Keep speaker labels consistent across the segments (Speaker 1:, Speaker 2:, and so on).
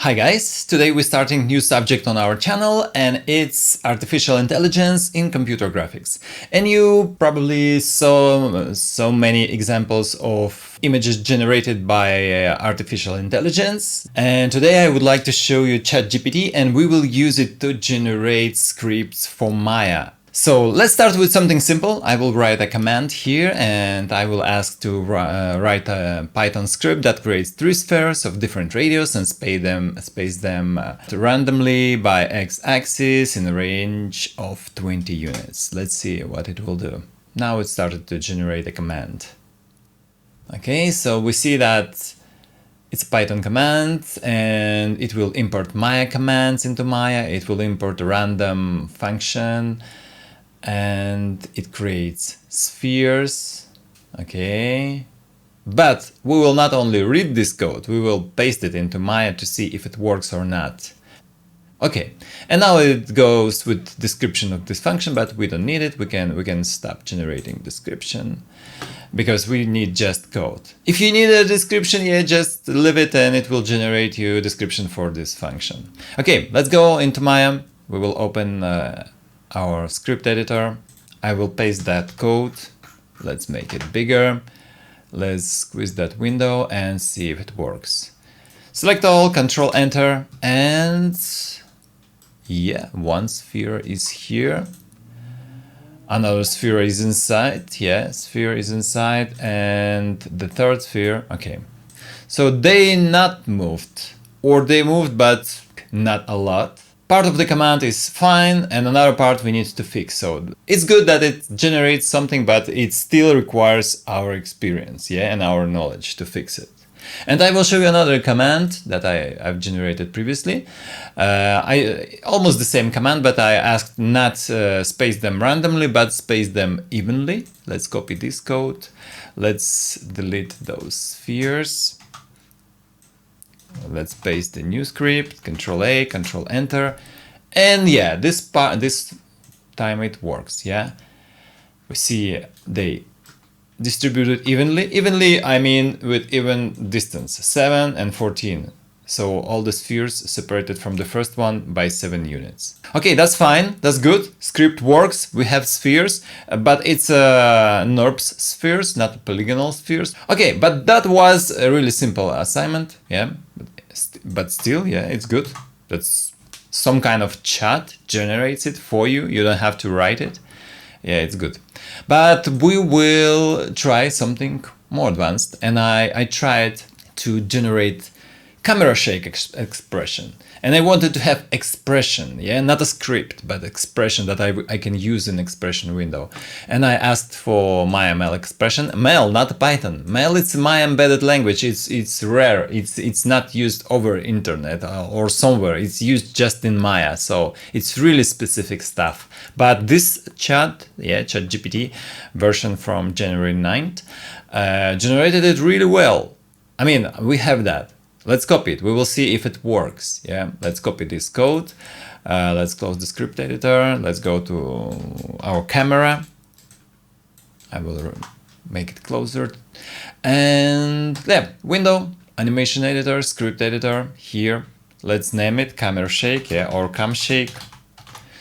Speaker 1: Hi guys, today we're starting new subject on our channel and it's artificial intelligence in computer graphics. And you probably saw so many examples of images generated by artificial intelligence. And today I would like to show you ChatGPT and we will use it to generate scripts for Maya. So let's start with something simple. I will write a command here and I will ask to write a Python script that creates 3 spheres of different radius and space them randomly by x-axis in a range of 20 units. Let's see what it will do. Now it started to generate a command. Okay, so we see that it's a Python command and it will import Maya commands into Maya. It will import a random function and it creates spheres. Okay, but we will not only read this code, we will paste it into Maya to see if it works or not. Okay, and now it goes with description of this function, but we don't need it. We can stop generating description because we need just code. If you need a description, yeah, just leave it and it will generate you a description for this function. Okay, let's go into Maya. We will open our script editor. I will paste that code. Let's make it bigger. Let's squeeze that window and see if it works. Select all, Control Enter, and yeah, one sphere is here. Another sphere is inside. Yeah, sphere is inside, and the third sphere. Okay, so they not moved, or they moved but not a lot. Part of the command is fine and another part we need to fix. So it's good that it generates something, but it still requires our experience, yeah, and our knowledge to fix it. And I will show you another command that I've generated previously. Almost the same command, but I asked not space them randomly, but space them evenly. Let's copy this code. Let's delete those spheres. Let's paste the new script, Control A, Control Enter, and yeah, this time it works. Yeah, we see they distributed evenly. Evenly, I mean with even distance, 7 and 14. So all the spheres separated from the first one by 7 units. Okay, that's fine. That's good. Script works. We have spheres, but it's NURBS spheres, not polygonal spheres. Okay, but that was a really simple assignment. Yeah, but still, yeah, it's good. That's some kind of chat generates it for you. You don't have to write it. Yeah, it's good. But we will try something more advanced. And I tried to generate camera shake expression, and I wanted to have expression, yeah, not a script, but expression that I can use in expression window. And I asked for Maya MEL expression. MEL, not Python. MEL, it's Maya embedded language. It's rare. It's not used over internet or somewhere. It's used just in Maya, so it's really specific stuff. But this chat, yeah, ChatGPT version from January 9th, generated it really well. I mean, we have that. Let's copy it. We will see if it works. Yeah, let's copy this code. Let's close the script editor. Let's go to our camera. I will make it closer. And yeah, window, animation editor, script editor here. Let's name it camera shake, yeah, or cam shake,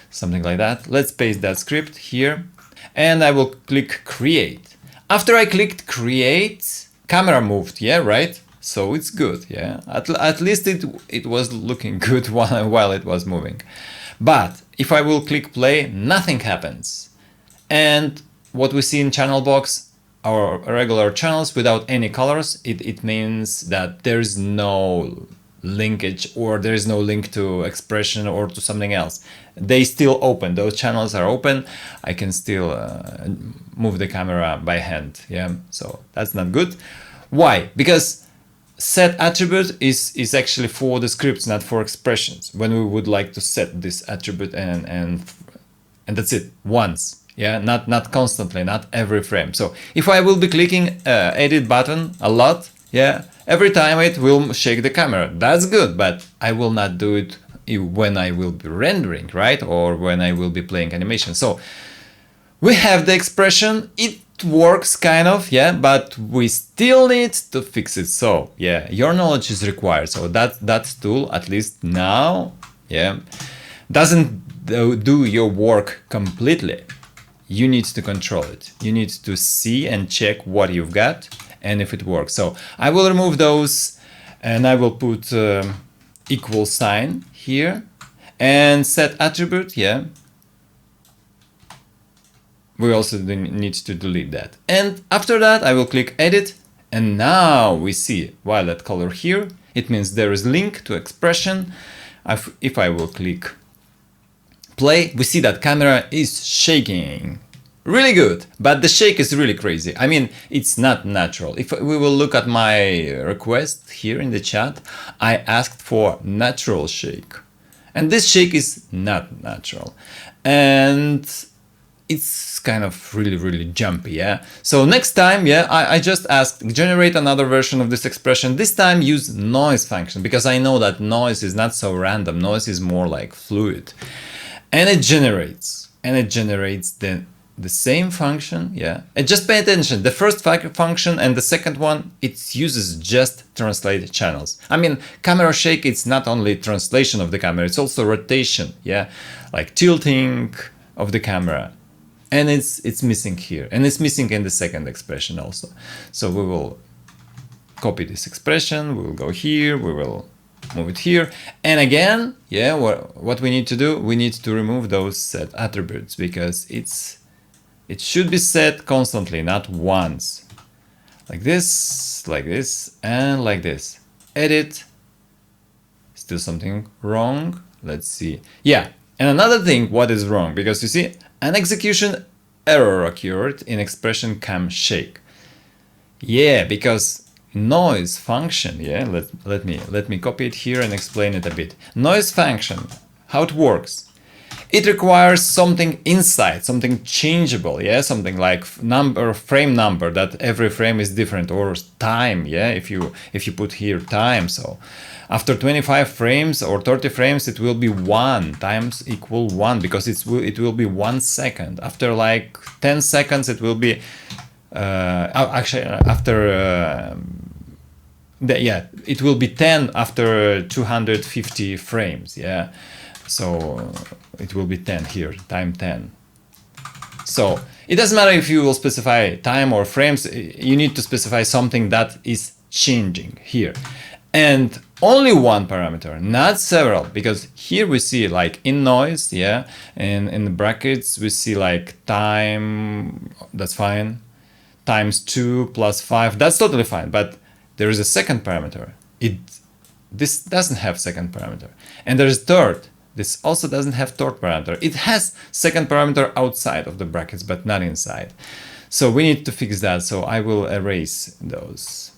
Speaker 1: something like that. Let's paste that script here and I will click create. After I clicked create, camera moved, yeah, right? So it's good, yeah. At least it was looking good while it was moving. But if I will click play, nothing happens. And what we see in channel box, our regular channels without any colors, it means that there is no linkage or there is no link to expression or to something else. They still open. Those channels are open. I can still move the camera by hand, yeah. So that's not good. Why? Because set attribute is actually for the scripts, not for expressions. When we would like to set this attribute and that's it once, yeah, not constantly, not every frame. So if I will be clicking edit button a lot, yeah, every time it will shake the camera. That's good, but I will not do it when I will be rendering, right, or when I will be playing animation. So we have the expression. works kind of, yeah, but we still need to fix it. So yeah, your knowledge is required. So that tool, at least now, yeah, doesn't do your work completely. You need to control it. You need to see and check what you've got and if it works. So I will remove those and I will put equal sign here and set attribute, yeah. We also need to delete that. And after that, I will click edit. And now we see violet color here. It means there is link to expression. If I will click play, we see that camera is shaking. Really good, but the shake is really crazy. I mean, it's not natural. If we will look at my request here in the chat, I asked for natural shake. And this shake is not natural. And it's kind of really jumpy, yeah. So next time, yeah, I just asked generate another version of this expression. This time use noise function, because I know that noise is not so random. Noise is more like fluid, and it generates the same function, yeah. And just pay attention, the first function and the second one, it uses just translate channels. I mean, camera shake, it's not only translation of the camera, it's also rotation, yeah, like tilting of the camera. And it's missing here, and it's missing in the second expression also. So we will copy this expression, we will go here, we will move it here, and again, yeah, what we need to do, we need to remove those set attributes, because it should be set constantly, not once. Like this, and like this. Edit. Still something wrong. Let's see. Yeah, and another thing, what is wrong? Because you see, an execution error occurred in expression cam shake. Yeah, because noise function, yeah, let me copy it here and explain it a bit. Noise function, how it works. It requires something inside, something changeable, yeah, something like frame number, that every frame is different, or time, yeah, if you put here time, so after 25 frames or 30 frames, it will be 1 times equal 1, because it will be 1 second. After like 10 seconds, it will be actually after yeah, it will be 10 after 250 frames, yeah. So it will be 10 here, time 10. So it doesn't matter if you will specify time or frames, you need to specify something that is changing here. And only one parameter, not several, because here we see like in noise, yeah, and in the brackets we see like time, that's fine, times 2 plus 5, that's totally fine, but there is a second parameter. This doesn't have second parameter. And there is third. This also doesn't have third parameter. It has second parameter outside of the brackets, but not inside. So we need to fix that. So I will erase those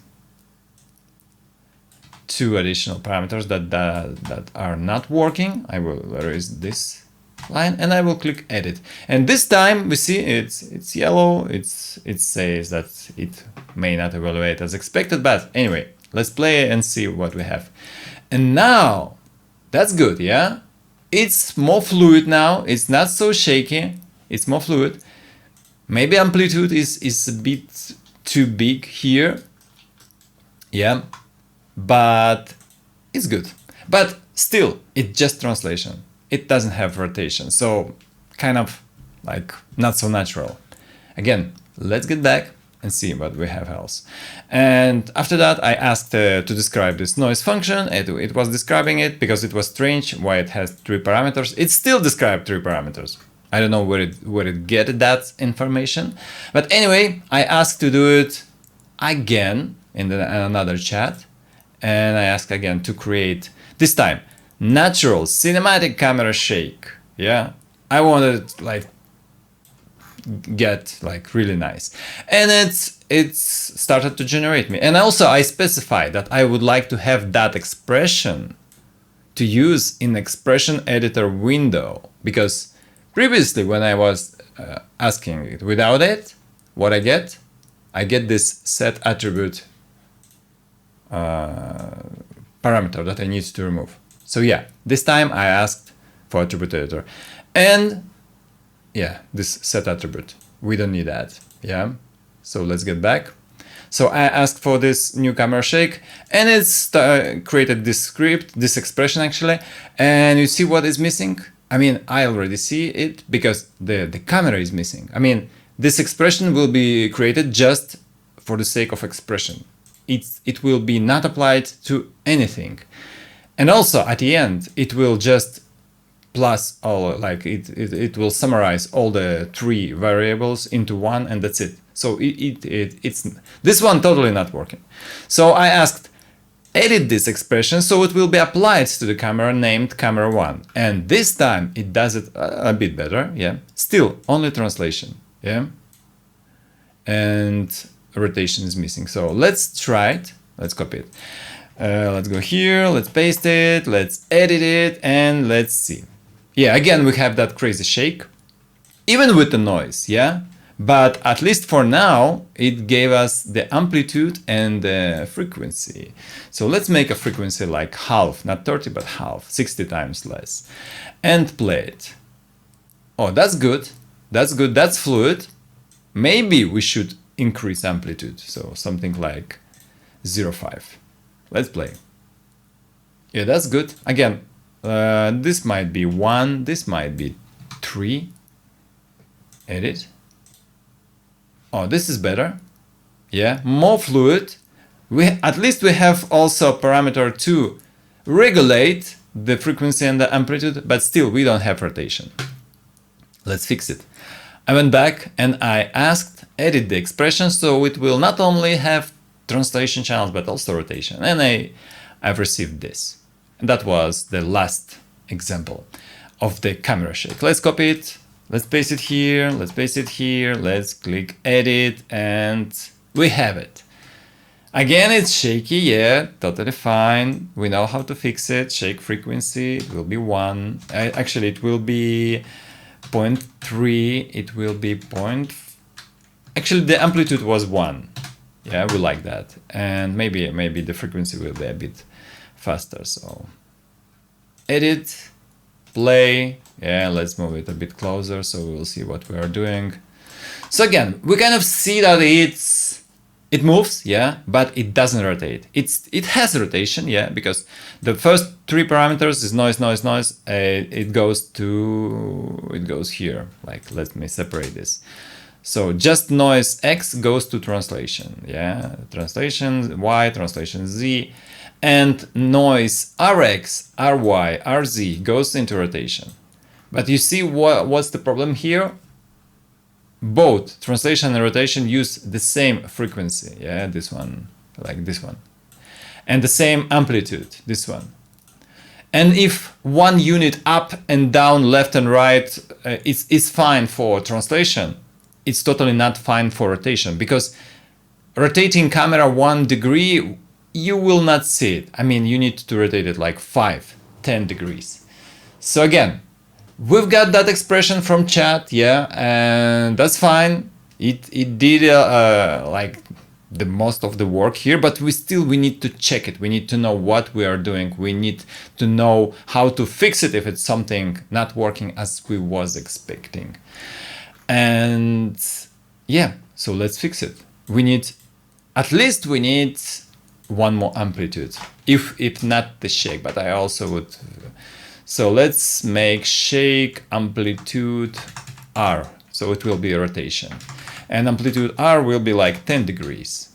Speaker 1: 2 additional parameters that are not working. I will erase this line and I will click edit. And this time we see it's yellow. It says that it may not evaluate as expected, but anyway, let's play and see what we have. And now that's good, yeah. It's more fluid now. It's not so shaky. It's more fluid. Maybe amplitude is a bit too big here. Yeah, but it's good. But still, it's just translation. It doesn't have rotation. So kind of like not so natural. Again, let's get back and see what we have else. And after that, I asked to describe this noise function. It was describing it because it was strange why it has 3 parameters. It still described 3 parameters. I don't know where it get that information. But anyway, I asked to do it again in another chat. And I asked again to create, this time, natural cinematic camera shake. Yeah, I wanted like get like really nice, and it's started to generate me. And also I specified that I would like to have that expression to use in expression editor window, because previously when I was asking it without it, what I get this set attribute parameter that I need to remove. So yeah, this time I asked for attribute editor, and yeah, this set attribute, we don't need that, yeah. So let's get back. So I asked for this new camera shake, and it's created this script, this expression actually, and you see what is missing? I mean, I already see it because the camera is missing. I mean, this expression will be created just for the sake of expression. It will be not applied to anything. And also at the end, it will just plus all, like it will summarize all the 3 variables into one, and that's it. So it's this one totally not working. So I asked, edit this expression so it will be applied to the camera named camera 1. And this time it does it a bit better, yeah. Still, only translation, yeah. And rotation is missing. So let's try it. Let's copy it. Let's go here, let's paste it, let's edit it, and let's see. Yeah, again, we have that crazy shake, even with the noise, yeah? But at least for now, it gave us the amplitude and the frequency. So let's make a frequency like half, not 30, but half, 60 times less, and play it. Oh, that's good. That's good. That's fluid. Maybe we should increase amplitude. So something like 0.5. Let's play. Yeah, that's good. Again, this might be 1, this might be 3. Edit. Oh, this is better. Yeah, more fluid. At least we have also a parameter to regulate the frequency and the amplitude, but still we don't have rotation. Let's fix it. I went back and I asked, edit the expression so it will not only have translation channels but also rotation, and I've received this. And that was the last example of the camera shake. Let's copy it, let's paste it here, let's paste it here, let's click edit, and we have it. Again, it's shaky, yeah, totally fine. We know how to fix it. Shake frequency, it will be 1. Actually, it will be 0.3, it will be actually the amplitude was 1. Yeah, we like that. And maybe the frequency will be a bit faster. So edit, play. Yeah, let's move it a bit closer so we'll see what we are doing. So again, we kind of see that it moves, yeah, but it doesn't rotate. It has rotation, yeah, because the first 3 parameters is noise, noise, noise. It goes here. Like, let me separate this. So just noise X goes to translation, yeah, translation Y, translation Z, and noise RX, RY, RZ goes into rotation. But you see what's the problem here? Both translation and rotation use the same frequency, yeah, this one, like this one, and the same amplitude, this one. And if one unit up and down, left and right is fine for translation, it's totally not fine for rotation, because rotating camera 1 degree, you will not see it. I mean, you need to rotate it like 5, 10 degrees. So again, we've got that expression from chat, yeah, and that's fine. It did like the most of the work here, but we need to check it. We need to know what we are doing. We need to know how to fix it if it's something not working as we was expecting. And yeah, so let's fix it. At least we need 1 more amplitude, if not the shake, but I also would. So let's make shake amplitude R, so it will be a rotation. And amplitude R will be like 10 degrees.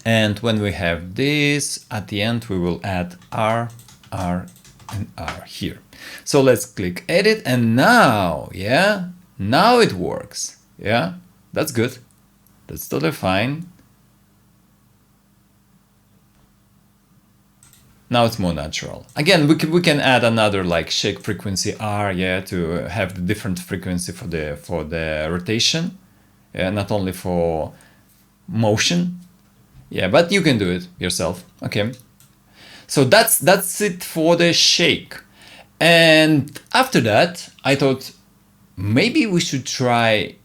Speaker 1: And when we have this, at the end we will add R, R, and R here. So let's click edit, and now, yeah, now it works. Yeah, that's good. That's totally fine. Now it's more natural. Again, we can add another like shake frequency R, yeah, to have the different frequency for the rotation, yeah, not only for motion. Yeah, but you can do it yourself. Okay. So that's it for the shake. And after that, I thought maybe we should try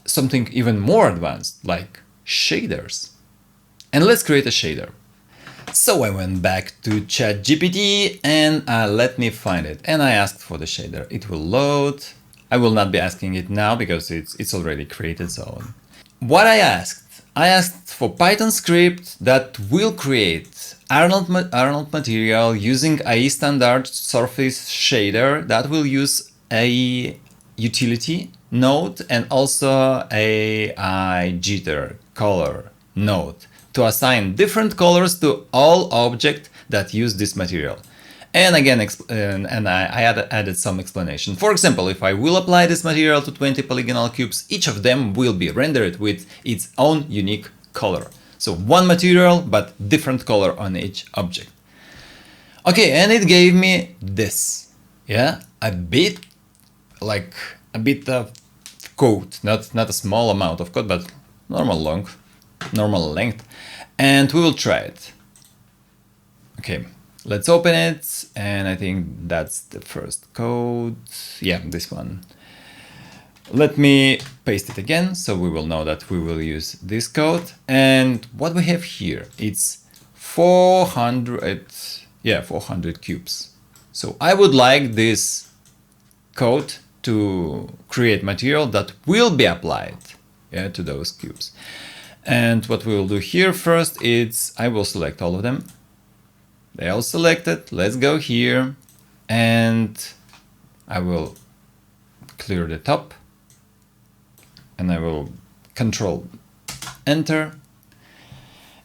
Speaker 1: something even more advanced, like shaders. And let's create a shader. So I went back to ChatGPT and let me find it. And I asked for the shader. It will load. I will not be asking it now because it's already created. So what I asked for Python script that will create Arnold material using a standard surface shader that will use a utility node and also a jitter color node to assign different colors to all objects that use this material. And again, I added some explanation. For example, if I will apply this material to 20 polygonal cubes, each of them will be rendered with its own unique color. So one material, but different color on each object. Okay, and it gave me this, yeah, a bit of code, not a small amount of code, but normal length, and we will try it. Okay, let's open it, and I think that's the first code. Yeah, this one. Let me paste it again, so we will know that we will use this code. And what we have here, it's 400 cubes. So I would like this code to create material that will be applied, yeah, to those cubes. And what we will do here first is I will select all of them. They all selected. Let's go here, and I will clear the top, and I will Control Enter.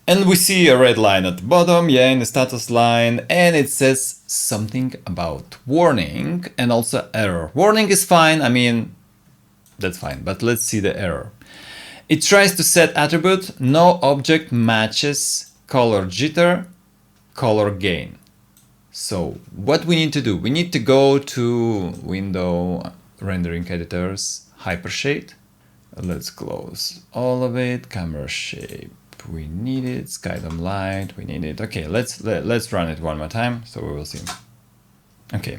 Speaker 1: And we see a red line at the bottom, yeah, in the status line, and it says something about warning and also error. Warning is fine, I mean, that's fine, but let's see the error. It tries to set attribute, no object matches color jitter, color gain. So what we need to do, we need to go to Window, Rendering Editors, Hypershade. Let's close all of it, camera shape. We need it, skydome light, we need it. Okay, let's run it one more time, so we will see. Okay,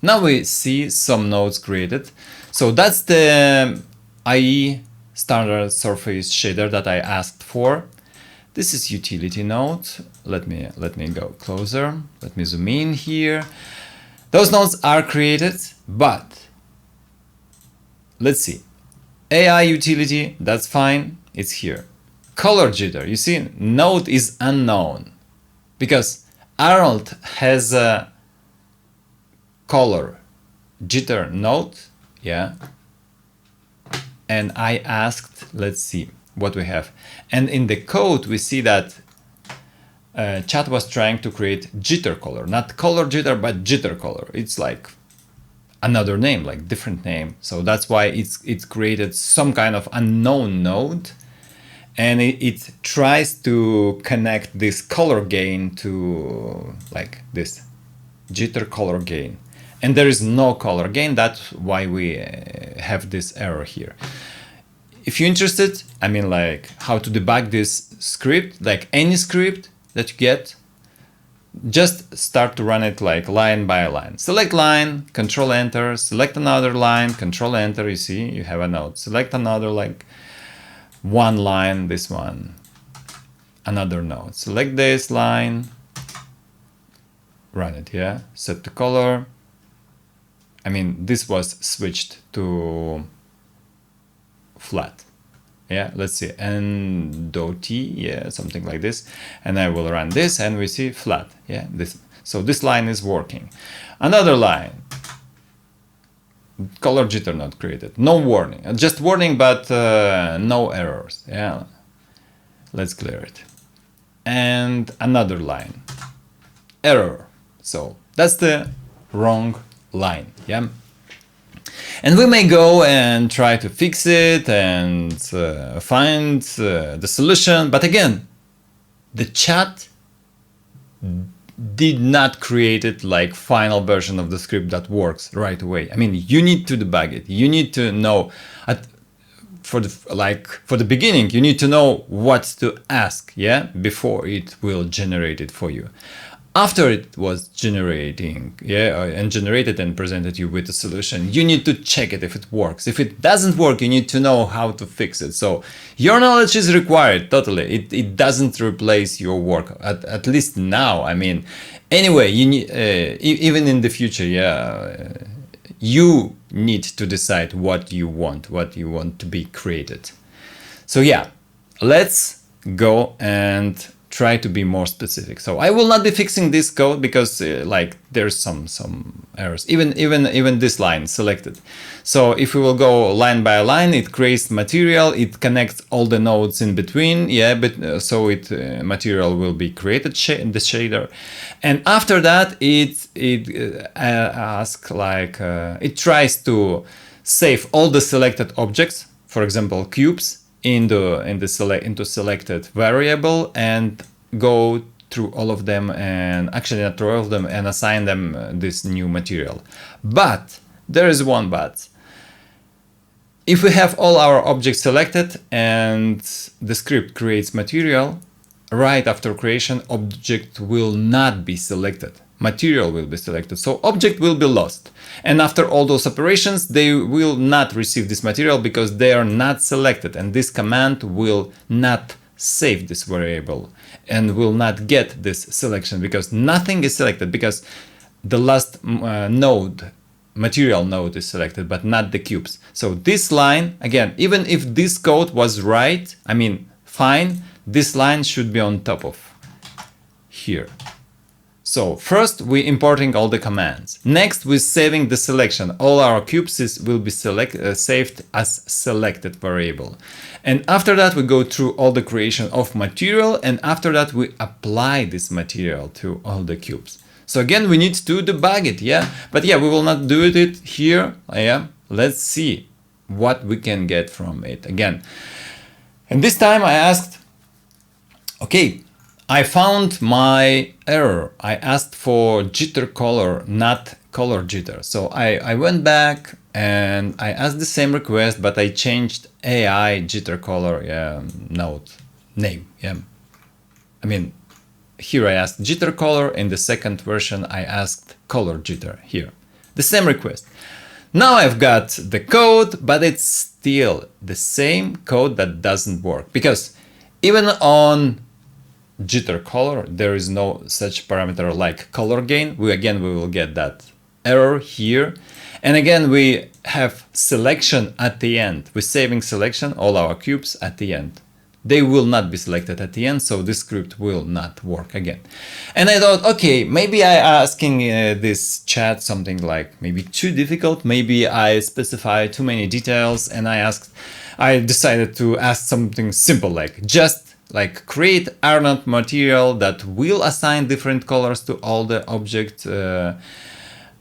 Speaker 1: now we see some nodes created. So that's the IE standard surface shader that I asked for. This is utility node. Let me go closer. Let me zoom in here. Those nodes are created, but let's see. AI utility, that's fine, it's here. Color jitter, you see, node is unknown because Arnold has a color jitter node, yeah. And I asked, let's see what we have. And in the code, we see that chat was trying to create jitter color, not color jitter, but jitter color. It's like another name, like different name. So that's why it's created some kind of unknown node. And it tries to connect this color gain to like this jitter color gain. And there is no color gain. That's why we have this error here. If you're interested, I mean, like how to debug this script, like any script that you get, just start to run it like line by line. Select line, Control Enter, select another line, Control Enter, you see, you have a node. Select another like one line, this one, another node. Select this line, run it, yeah, set the color. I mean, this was switched to flat. Yeah, let's see, N.T, yeah, something like this. And I will run this and we see flat, yeah, this. So this line is working. Another line, color jitter not created, no warning, just warning, but no errors, yeah. Let's clear it. And another line, error. So that's the wrong line, yeah. And we may go and try to fix it and find the solution. But again, the chat did not create it like final version of the script that works right away. I mean, you need to debug it. You need to know for the beginning, you need to know what to ask, yeah, before it will generate it for you. After it was generating, yeah, and generated and presented you with a solution, you need to check it if it works. If it doesn't work, you need to know how to fix it. So your knowledge is required, totally. It doesn't replace your work, at least now. I mean, anyway, you need, even in the future, yeah, you need to decide what you want to be created. So yeah, let's go and try to be more specific. So I will not be fixing this code because like there's some errors, even this line selected. So if we will go line by line, it creates material, it connects all the nodes in between, yeah, but so it material will be created in the shader, and after that it asks like it tries to save all the selected objects, for example cubes, into selected variable, and go through all of them, and actually not through all of them, and assign them this new material. But there is one but. If we have all our objects selected and the script creates material, right after creation, object will not be selected. Material will be selected, so object will be lost. And after all those operations, they will not receive this material because they are not selected, and this command will not save this variable and will not get this selection because nothing is selected, because the last node, material node, is selected, but not the cubes. So this line, again, even if this code was right, I mean fine, this line should be on top of here. So first we importing all the commands. Next we're saving the selection. All our cubes will be saved as selected variable. And after that we go through all the creation of material, and after that we apply this material to all the cubes. So again we need to debug it, yeah? But yeah, we will not do it here, yeah? Let's see what we can get from it again. And this time I asked, okay, I found my error. I asked for jitter color, not color jitter. So I went back and I asked the same request, but I changed AI jitter color node name. Yeah, I mean, here I asked jitter color. In the second version, I asked color jitter here. The same request. Now I've got the code, but it's still the same code that doesn't work, because even on jitter color there is no such parameter like color gain. We will get that error here, and again we have selection at the end. We're saving selection, all our cubes at the end. They will not be selected at the end, so this script will not work again. And I thought, okay, maybe I asking this chat something like maybe too difficult, maybe I specify too many details, and I decided to ask something simple, like just like create Arnold material that will assign different colors to all the objects,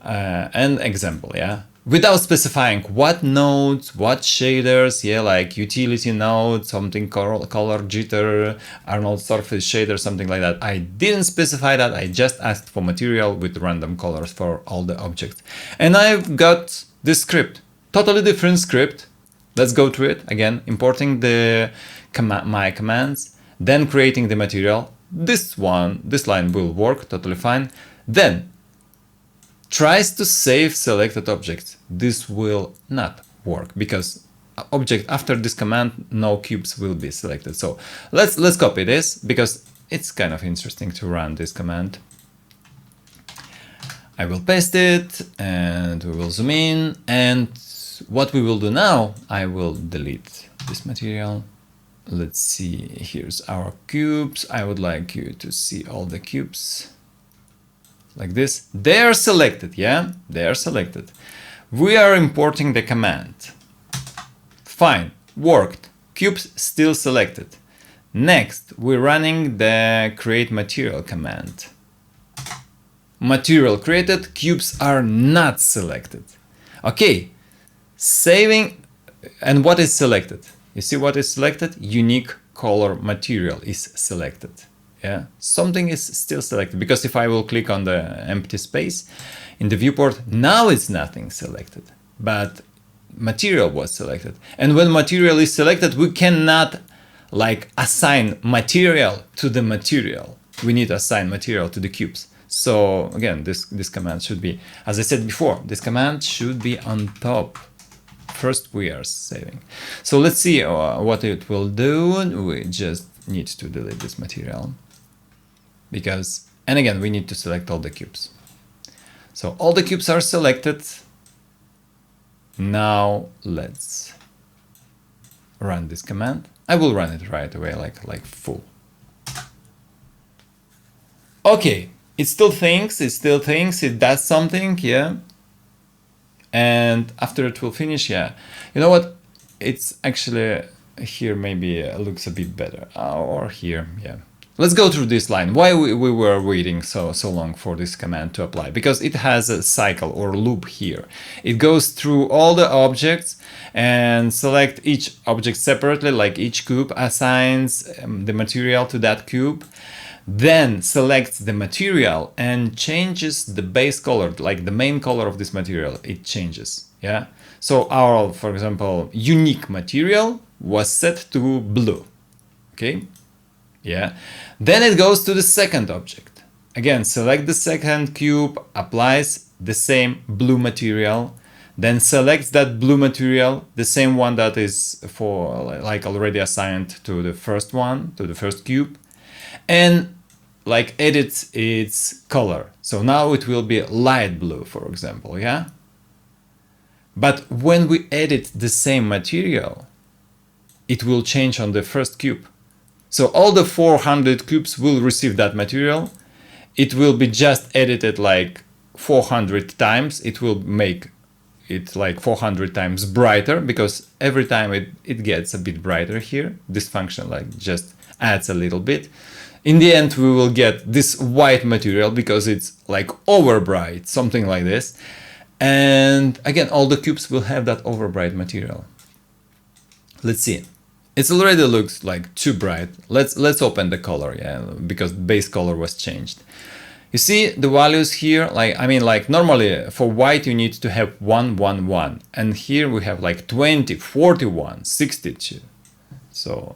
Speaker 1: and example, yeah, without specifying what nodes, what shaders, yeah, like utility node, something color jitter, Arnold surface shader, something like that. I didn't specify that. I just asked for material with random colors for all the objects, and I've got this script, totally different script. Let's go through it again, importing my commands, then creating the material. This line will work totally fine. Then tries to save selected objects. This will not work because object after this command, no cubes will be selected. So let's copy this because it's kind of interesting to run this command. I will paste it and we will zoom in, and what we will do now, I will delete this material. Let's see, here's our cubes. I would like you to see all the cubes like this. They are selected, yeah? They are selected. We are importing the command. Fine, worked. Cubes still selected. Next, we're running the create material command. Material created, cubes are not selected. Okay, saving, and what is selected? You see what is selected? Unique color material is selected. Yeah, something is still selected, because if I will click on the empty space in the viewport, now it's nothing selected, but material was selected. And when material is selected, we cannot like assign material to the material. We need to assign material to the cubes. So again, this command should be, as I said before, this command should be on top. First we are saving. So let's see what it will do. We just need to delete this material because, and again, we need to select all the cubes. So all the cubes are selected. Now let's run this command. I will run it right away, like full. Okay, it still thinks, it does something, yeah. And after it will finish, yeah. You know what? It's actually here maybe looks a bit better, or here, yeah. Let's go through this line. Why we were waiting so long for this command to apply? Because it has a cycle or loop here. It goes through all the objects and select each object separately, like each cube assigns the material to that cube, then selects the material and changes the base color, like the main color of this material, it changes, yeah? So our, for example, unique material was set to blue, okay? Yeah. Then it goes to the second object. Again, select the second cube, applies the same blue material, then selects that blue material, the same one that is for like already assigned to the first one, to the first cube, and like edits its color. So now it will be light blue, for example, yeah? But when we edit the same material, it will change on the first cube. So all the 400 cubes will receive that material. It will be just edited like 400 times. It will make it like 400 times brighter, because every time it gets a bit brighter here. This function like just adds a little bit. In the end, we will get this white material because it's like over bright, something like this. And again, all the cubes will have that over bright material. Let's see. It already looks like too bright. Let's open the color, yeah, because base color was changed. You see the values here, like, I mean, like normally for white you need to have 1, 1, 1. And here we have like 20, 41, 62. So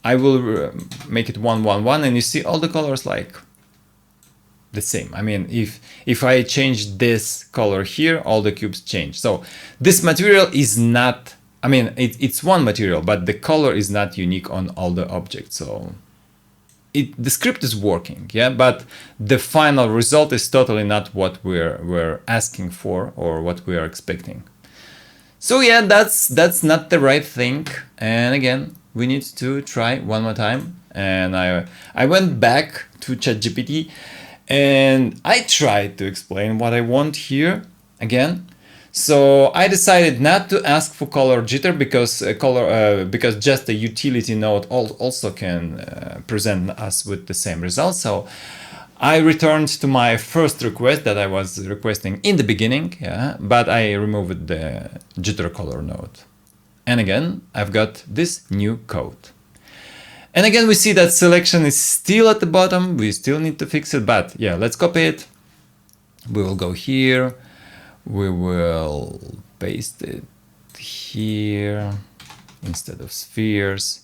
Speaker 1: I will make it 1, 1, 1, and you see all the colors like the same. I mean, if I change this color here, all the cubes change. So this material is not, I mean, it's one material, but the color is not unique on all the objects. So the script is working, yeah, but the final result is totally not what we're asking for or what we are expecting. So yeah, that's not the right thing. And again, we need to try one more time. And I went back to ChatGPT and I tried to explain what I want here again. So I decided not to ask for color jitter because just a utility node also can present us with the same result. So I returned to my first request that I was requesting in the beginning, yeah, but I removed the jitter color node. And again, I've got this new code. And again, we see that selection is still at the bottom. We still need to fix it, but yeah, let's copy it. We will go here. We will paste it here instead of spheres.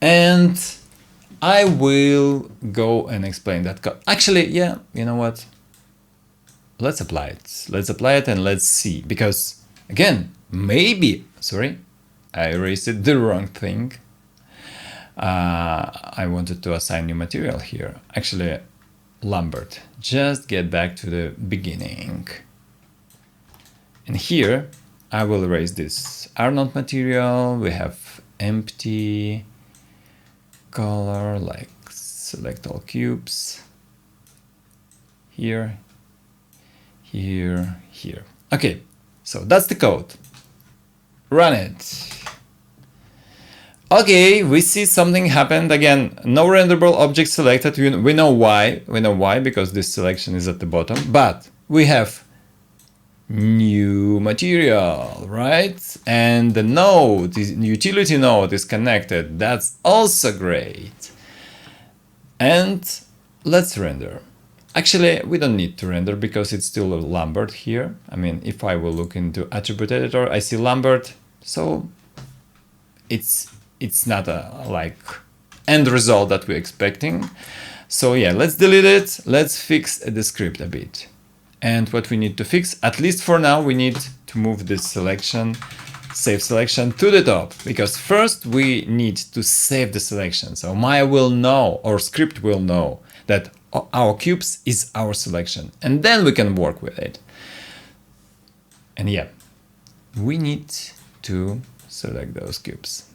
Speaker 1: And I will go and explain that code. Actually, yeah, you know what? Let's apply it. Let's apply it and let's see. Because again, maybe, sorry, I erased the wrong thing. I wanted to assign new material here. Actually, Lambert, just get back to the beginning. And here I will erase this Arnold material. We have empty color, like select all cubes. Here, here, here. Okay, so that's the code. Run it. Okay, we see something happened again. No renderable object selected. We know why. We know why, because this selection is at the bottom. But we have new material, right? And the node, the utility node is connected. That's also great. And let's render. Actually, we don't need to render because it's still a Lambert here. I mean, if I will look into attribute editor, I see Lambert. So it's not a like end result that we're expecting. So yeah, let's delete it. Let's fix the script a bit. And what we need to fix, at least for now, we need to move this selection, save selection to the top, because first we need to save the selection. So Maya will know, or script will know, that our cubes is our selection, and then we can work with it. And yeah, we need to select those cubes.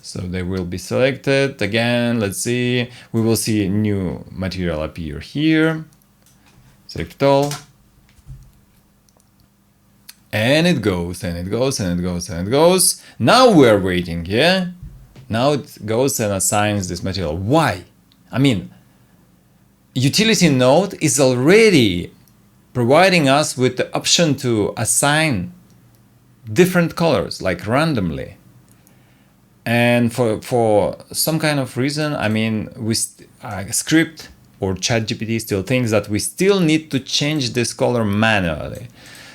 Speaker 1: So they will be selected again. Let's see. We will see new material appear here. Select all. And it goes, and it goes, and it goes, and it goes. Now we're waiting, yeah? Now it goes and assigns this material. Why? I mean, utility node is already providing us with the option to assign different colors, like randomly. And for some kind of reason, I mean, script or ChatGPT still thinks that we still need to change this color manually.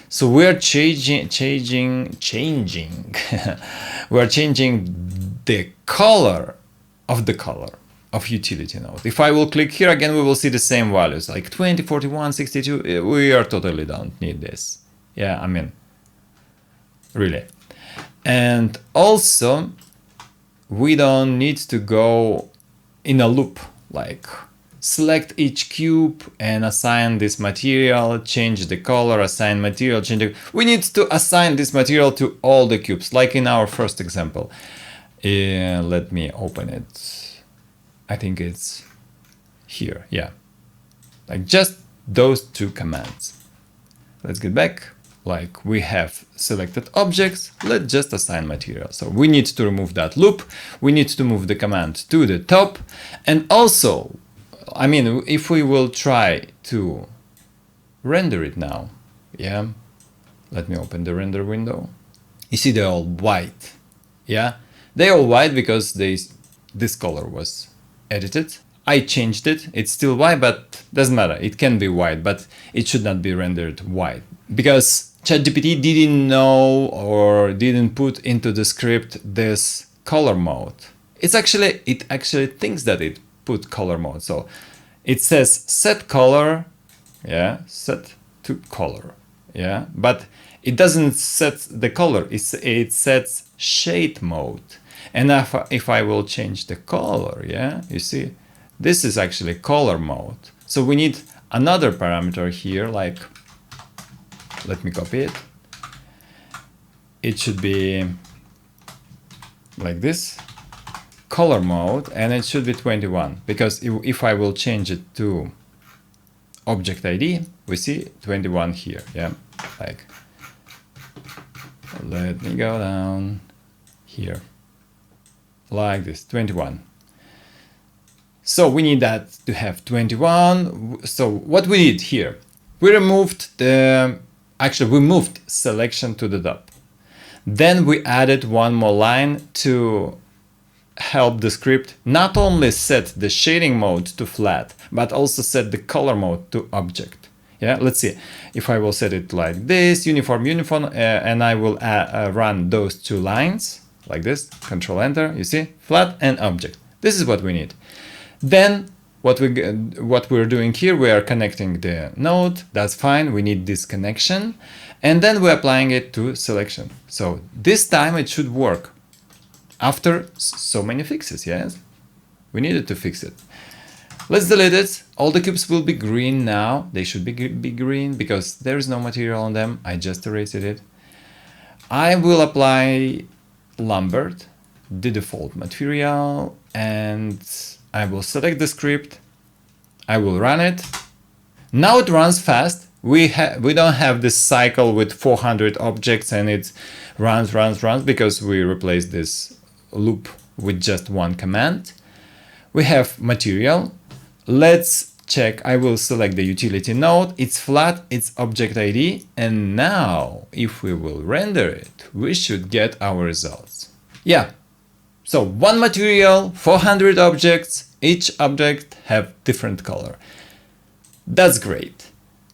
Speaker 1: So we're changing we're changing the color of utility node. If I will click here again, we will see the same values like 20, 41, 62. We are totally don't need this. Yeah, I mean, really. And also, we don't need to go in a loop, like select each cube and assign this material, change the color, assign material, change the... We need to assign this material to all the cubes, like in our first example. Let me open it. I think it's here, yeah. Like just those two commands. Let's get back. Like we have selected objects, let's just assign material. So we need to remove that loop. We need to move the command to the top. And also, I mean, if we will try to render it now, yeah, let me open the render window. You see they're all white, yeah? They're all white because this color was edited. I changed it, it's still white, but doesn't matter. It can be white, but it should not be rendered white because ChatGPT didn't know or didn't put into the script this color mode. It actually thinks that it put color mode. So it says set color, yeah, set to color, yeah, but it doesn't set the color. It sets shade mode. And if I will change the color, yeah, you see, this is actually color mode. So we need another parameter here, like, let me copy it. It should be like this, color mode, and it should be 21, because if I will change it to object ID, we see 21 here, yeah, like, let me go down here, like this, 21. So we need that to have 21. So what we did here, we removed we moved selection to the top. Then we added one more line to help the script not only set the shading mode to flat, but also set the color mode to object. Yeah, let's see. If I will set it like this, uniform, and I will run those two lines like this, Control Enter, you see, flat and object. This is what we need. Then what we're doing here, we are connecting the node. That's fine. We need this connection. And then we're applying it to selection. So this time it should work. After so many fixes, yes? We needed to fix it. Let's delete it. All the cubes will be green now. They should be green because there is no material on them. I just erased it. I will apply Lambert, the default material, and I will select the script. I will run it. Now it runs fast. We don't have this cycle with 400 objects and it runs because we replaced this loop with just one command. We have material. Let's check. I will select the utility node. It's flat, it's object ID. And now if we will render it, we should get our results. Yeah. So one material, 400 objects, each object have different color. That's great.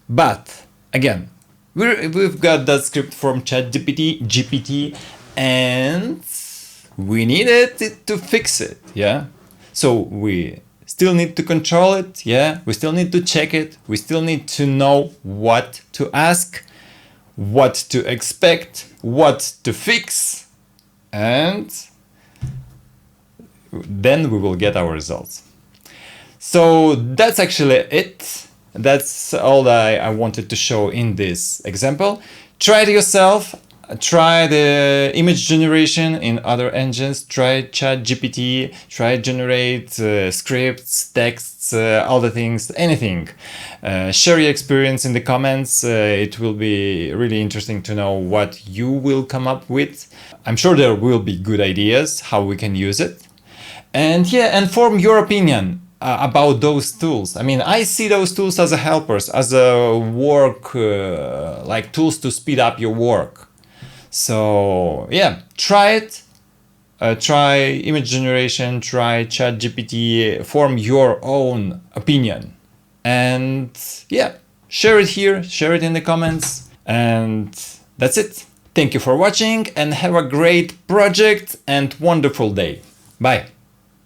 Speaker 1: But again, we've got that script from ChatGPT, and we needed it to fix it, yeah? So we still need to control it, yeah? We still need to check it. We still need to know what to ask, what to expect, what to fix, and then we will get our results. So that's actually it. That's all that I wanted to show in this example. Try it yourself. try the image generation in other engines. Try ChatGPT. Try generate scripts, texts, other things, anything. Share your experience in the comments. It will be really interesting to know what you will come up with. I'm sure there will be good ideas how we can use it. And yeah, and form your opinion about those tools. I mean, I see those tools as a helpers, as a work, like tools to speed up your work. So yeah, try it. Try image generation, try ChatGPT, form your own opinion. And yeah, share it here, share it in the comments. And that's it. Thank you for watching and have a great project and wonderful day. Bye.